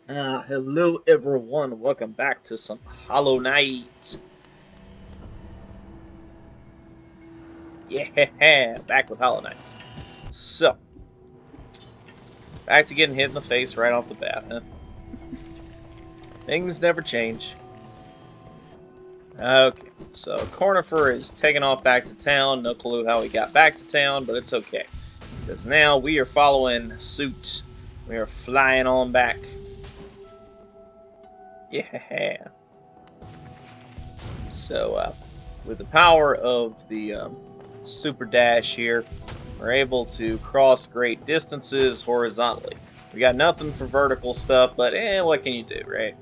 Hello everyone, welcome back to some Hollow Knight. Yeah, back with Hollow Knight. So, back to getting hit in the face right off the bat, huh? Things never change. Okay, so Cornifer is taking off back to town. No clue how he got back to town, but it's okay. Because now we are following suit. We are flying on back. Yeah. So, with the power of the super dash here, we're able to cross great distances horizontally. We got nothing for vertical stuff, but what can you do, right?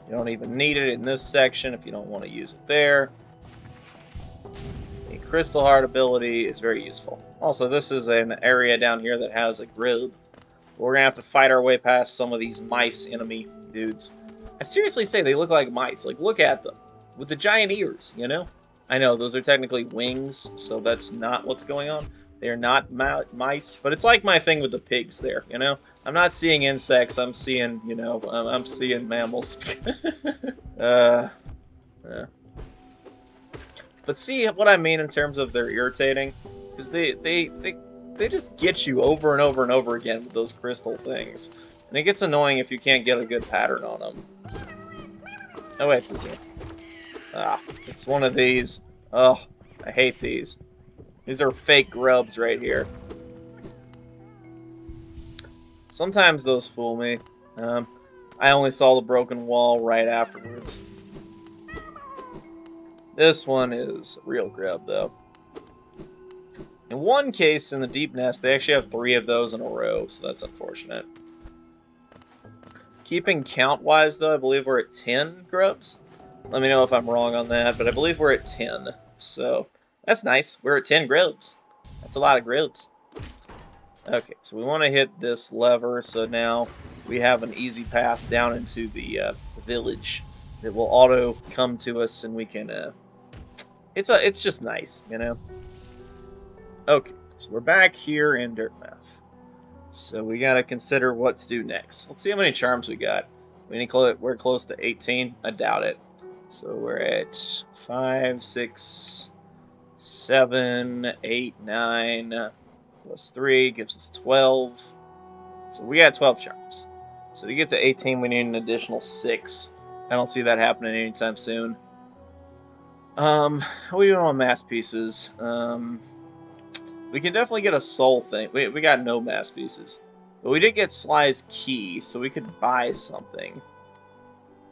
You don't even need it in this section if you don't want to use it there. The Crystal Heart ability is very useful. Also, this is an area down here that has a grub. We're going to have to fight our way past some of these mice enemy dudes. I seriously say they look like mice. Like, look at them. With the giant ears, you know? I know, those are technically wings, so that's not what's going on. They are not mice, but it's like my thing with the pigs there, you know? I'm not seeing insects, I'm seeing, I'm seeing mammals. uh, uh. But see what I mean in terms of they're irritating? Because they just get you over and over and over again with those crystal things. And it gets annoying if you can't get a good pattern on them. Oh wait, this is it's one of these. Oh, I hate these. These are fake grubs right here. Sometimes those fool me. I only saw the broken wall right afterwards. This one is a real grub, though. In one case, in the deep nest, they actually have 3 of those in a row, so that's unfortunate. Keeping count-wise, though, I believe we're at 10 grubs. Let me know if I'm wrong on that, but I believe we're at 10. So, that's nice. We're at 10 grubs. That's a lot of grubs. Okay, so we want to hit this lever, so now we have an easy path down into the village that will auto come to us, and we can. It's just nice, you know. Okay, so we're back here in Dirtmouth. So we gotta consider what to do next. Let's see how many charms we got. We're close to 18. I doubt it. So we're at 5, 6, 7, 8, 9. Plus 3 gives us 12. So we got 12 charms. So to get to 18, we need an additional 6. I don't see that happening anytime soon. What are we doing on mass pieces? We can definitely get a soul thing. We got no mass pieces. But we did get Sly's key, so we could buy something.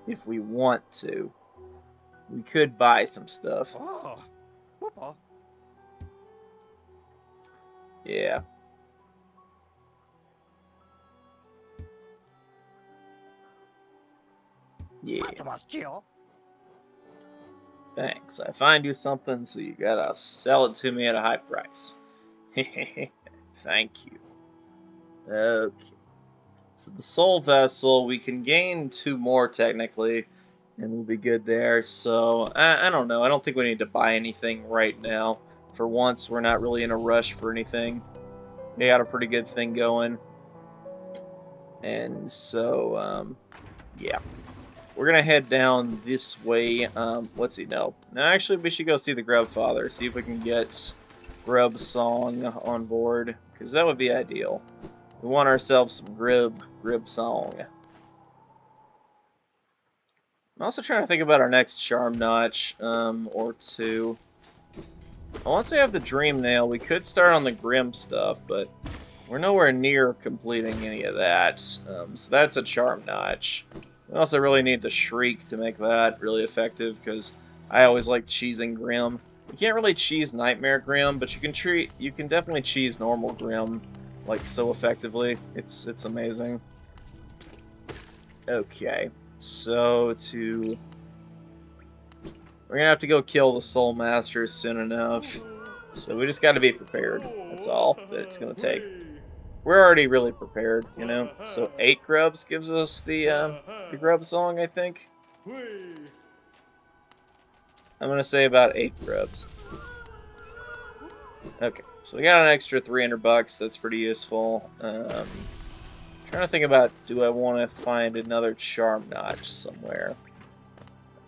If we want to. We could buy some stuff. Oh, Papa. Yeah. Yeah. Thanks. I find you something, so you gotta sell it to me at a high price. Thank you. Okay. So the soul vessel, we can gain 2 more technically, and we'll be good there. So I don't know. I don't think we need to buy anything right now. For once, we're not really in a rush for anything. We got a pretty good thing going. And so, yeah. We're going to head down this way. Let's see. No, actually, we should go see the Grub Father. See if we can get Grub Song on board. Because that would be ideal. We want ourselves some Grub Song. I'm also trying to think about our next Charm Notch, or 2. Once we have the Dream Nail, we could start on the Grim stuff, but we're nowhere near completing any of that. So that's a Charm Notch. We also really need the Shriek to make that really effective, because I always like cheesing Grim. You can't really cheese Nightmare Grim, but you can definitely cheese normal Grim, like, so effectively. It's amazing. Okay, so we're gonna have to go kill the Soul Masters soon enough. So we just gotta be prepared. That's all that it's gonna take. We're already really prepared, you know. So 8 grubs gives us the grub song, I think. I'm gonna say about 8 grubs. Okay, so we got an extra 300 bucks. That's pretty useful. Trying Trying to think about, do I want to find another charm notch somewhere?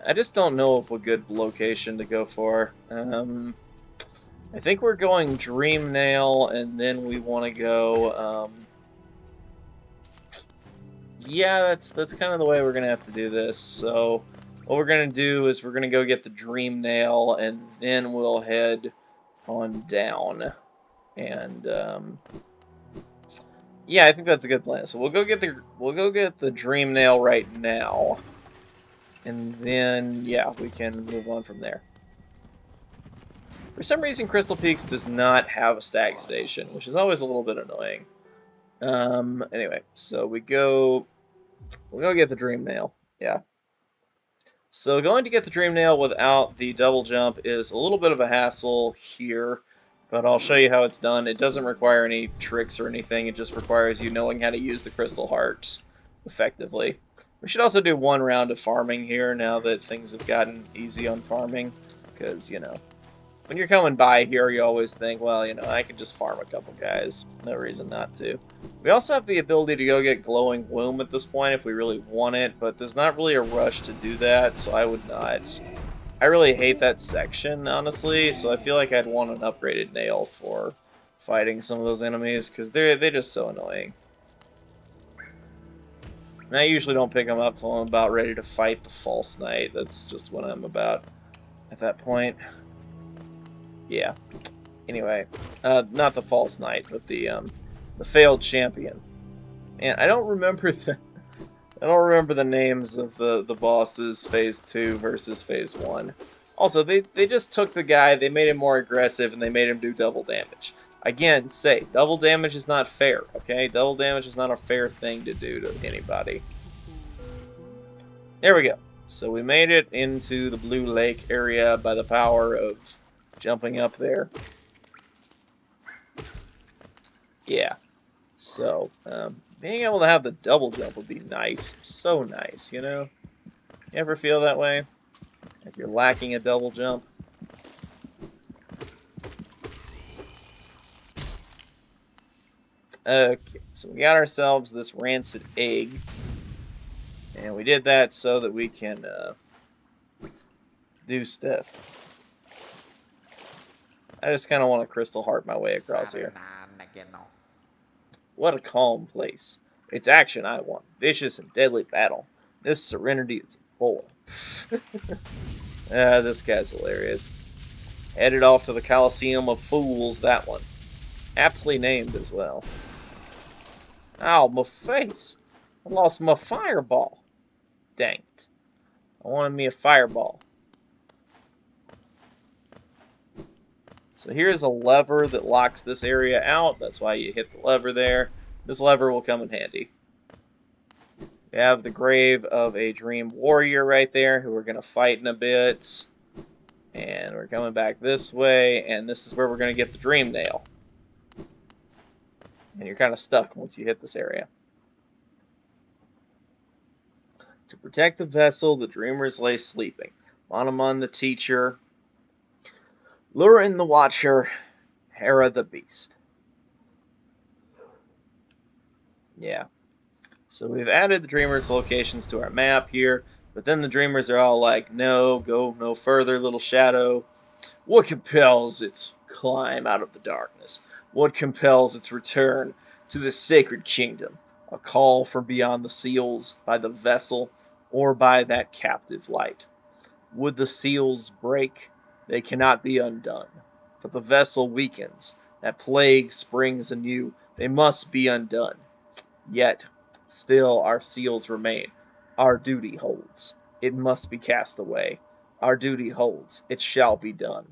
I just don't know of a good location to go for. I think we're going Dream Nail, and then we want to go. Yeah, that's kind of the way we're gonna have to do this. So what we're gonna do is we're gonna go get the Dream Nail, and then we'll head on down. And yeah, I think that's a good plan. So we'll go get the Dream Nail right now, and then yeah, we can move on from there. For some reason, Crystal Peaks does not have a stag station, which is always a little bit annoying. Anyway, so we'll go get the Dream Nail. Yeah. So going to get the Dream Nail without the double jump is a little bit of a hassle here, but I'll show you how it's done. It doesn't require any tricks or anything. It just requires you knowing how to use the Crystal Hearts effectively. We should also do one round of farming here now that things have gotten easy on farming, because, you know, when you're coming by here, you always think, well, you know, I can just farm a couple guys. No reason not to. We also have the ability to go get Glowing Womb at this point if we really want it, but there's not really a rush to do that, so I would not. I really hate that section, honestly, so I feel like I'd want an upgraded nail for fighting some of those enemies, because they're just so annoying. And I usually don't pick them up till I'm about ready to fight the False Knight. That's just what I'm about at that point. Yeah. Anyway, not the False Knight, but the Failed Champion. And I don't remember the names of the bosses Phase 2 versus Phase 1. Also, they just took the guy, they made him more aggressive, and they made him do double damage. Again, double damage is not fair, okay? Double damage is not a fair thing to do to anybody. There we go. So we made it into the Blue Lake area by the power of jumping up there. Yeah. So, being able to have the double jump would be nice. So nice, you know? You ever feel that way? Like you're lacking a double jump? Okay, so we got ourselves this rancid egg. And we did that so that we can do stuff. I just kind of want to crystal heart my way across here. What a calm place. It's action I want. Vicious and deadly battle. This serenity is a bore. This guy's hilarious. Headed off to the Coliseum of Fools, that one. Aptly named as well. Ow, my face. I lost my fireball. Dang it. I wanted me a fireball. So here's a lever that locks this area out. That's why you hit the lever there. This lever will come in handy. We have the grave of a dream warrior right there who we're going to fight in a bit. And we're coming back this way, and this is where we're going to get the dream nail. And you're kind of stuck once you hit this area. To protect the vessel, the dreamers lay sleeping. Monomon the teacher, Lurin the watcher, Hera the beast. Yeah. So we've added the dreamers' locations to our map here, but then the dreamers are all like, no, go no further, little shadow. What compels its climb out of the darkness? What compels its return to the sacred kingdom? A call from beyond the seals by the vessel or by that captive light. Would the seals break? They cannot be undone. But the vessel weakens. That plague springs anew. They must be undone. Yet, still our seals remain. Our duty holds. It must be cast away. Our duty holds. It shall be done.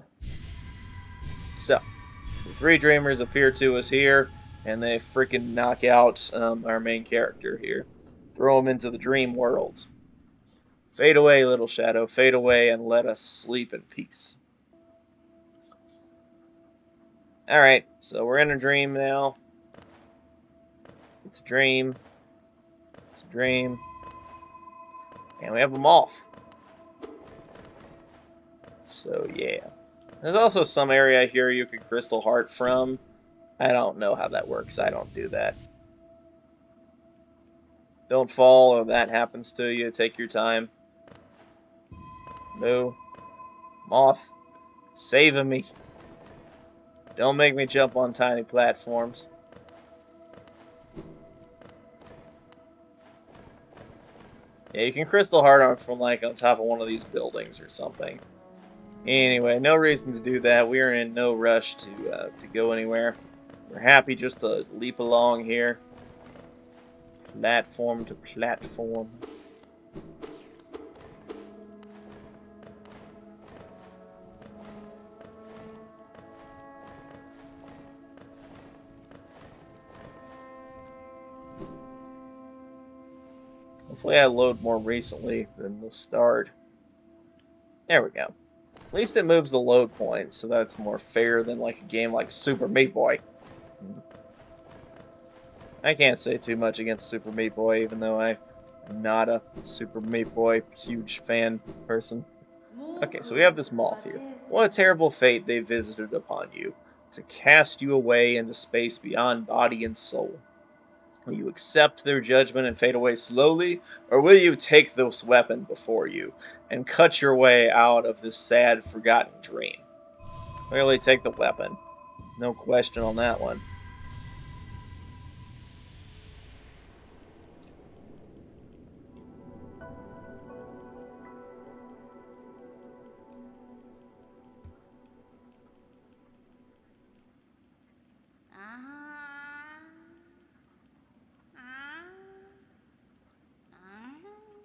So, the three dreamers appear to us here, and they freaking knock out our main character here. Throw him into the dream world. Fade away, little shadow. Fade away and let us sleep in peace. Alright, so we're in a dream now. It's a dream. It's a dream. And we have them off. So, yeah. There's also some area here you could crystal heart from. I don't know how that works. I don't do that. Don't fall or that happens to you. Take your time. Moo. Moth. Saving me. Don't make me jump on tiny platforms. Yeah, you can crystal heart on from like on top of one of these buildings or something. Anyway, no reason to do that. We are in no rush to go anywhere. We're happy just to leap along here. Platform to platform. Hopefully I load more recently than the start. There we go. At least it moves the load points, so that's more fair than like a game like Super Meat Boy. I can't say too much against Super Meat Boy, even though I'm not a Super Meat Boy huge fan person. Okay, so we have this moth here. What a terrible fate they visited upon you, to cast you away into space beyond body and soul. Will you accept their judgment and fade away slowly, or will you take this weapon before you and cut your way out of this sad, forgotten dream? Clearly take the weapon. No question on that one.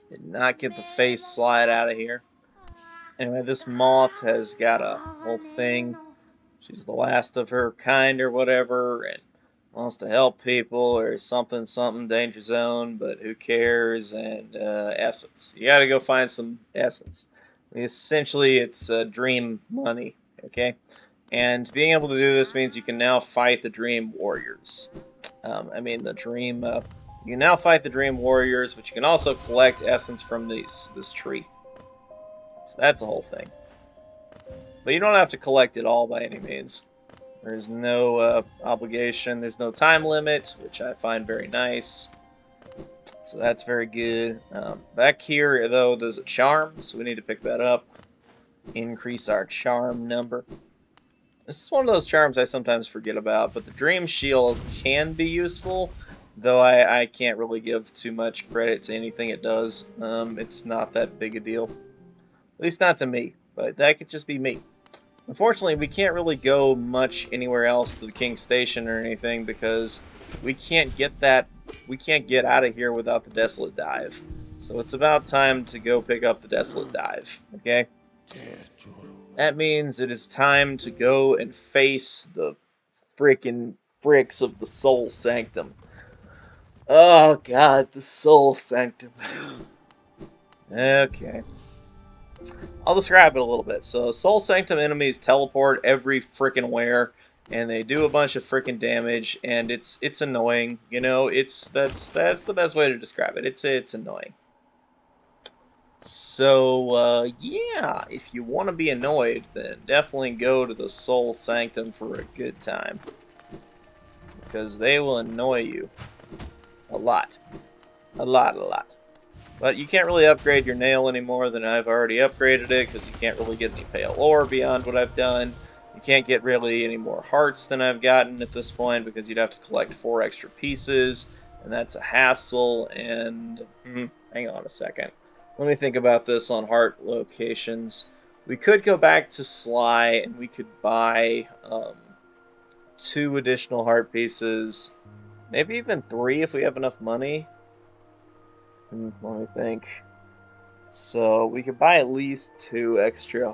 Did not get the face slide out of here. Anyway, this moth has got a whole thing. She's the last of her kind or whatever, and wants to help people or something, danger zone, but who cares? And essence. You gotta go find some essence. Essentially, it's dream money, okay? And being able to do this means you can now fight the dream warriors. You can now fight the dream warriors, but you can also collect essence from this tree. So that's a whole thing. But you don't have to collect it all by any means. There's no obligation. There's no time limit, which I find very nice. So that's very good. Back here, though, there's a charm, so we need to pick that up. Increase our charm number. This is one of those charms I sometimes forget about, but the Dream Shield can be useful, though I can't really give too much credit to anything it does. It's not that big a deal. At least not to me, but that could just be me. Unfortunately, we can't really go much anywhere else to the King's Station or anything because we can't get out of here without the Desolate Dive. So it's about time to go pick up the Desolate Dive, okay? That means it is time to go and face the frickin' fricks of the Soul Sanctum. Oh god, the Soul Sanctum. Okay. I'll describe it a little bit. So, Soul Sanctum enemies teleport every frickin' where, and they do a bunch of frickin' damage, and it's annoying. You know, that's the best way to describe it. It's annoying. So, yeah, if you want to be annoyed, then definitely go to the Soul Sanctum for a good time. Because they will annoy you. A lot. A lot. But you can't really upgrade your nail any more than I've already upgraded it, because you can't really get any pale ore beyond what I've done. You can't get really any more hearts than I've gotten at this point, because you'd have to collect 4 extra pieces, and that's a hassle, and... hang on a second. Let me think about this on heart locations. We could go back to Sly, and we could buy 2 additional heart pieces. Maybe even 3 if we have enough money. Let me think. So, we could buy at least 2 extra.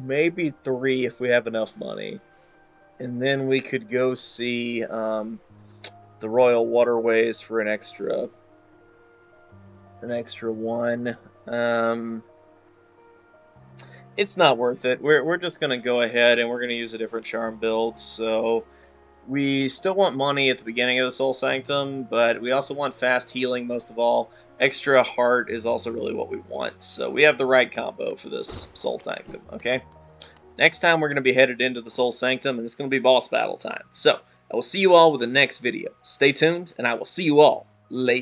Maybe 3 if we have enough money. And then we could go see the Royal Waterways for an extra 1. It's not worth it. We're just going to go ahead and we're going to use a different charm build. So we still want money at the beginning of the Soul Sanctum, but we also want fast healing most of all. Extra heart is also really what we want. So we have the right combo for this Soul Sanctum, okay? Next time we're going to be headed into the Soul Sanctum, and it's going to be boss battle time. So I will see you all with the next video. Stay tuned, and I will see you all Late.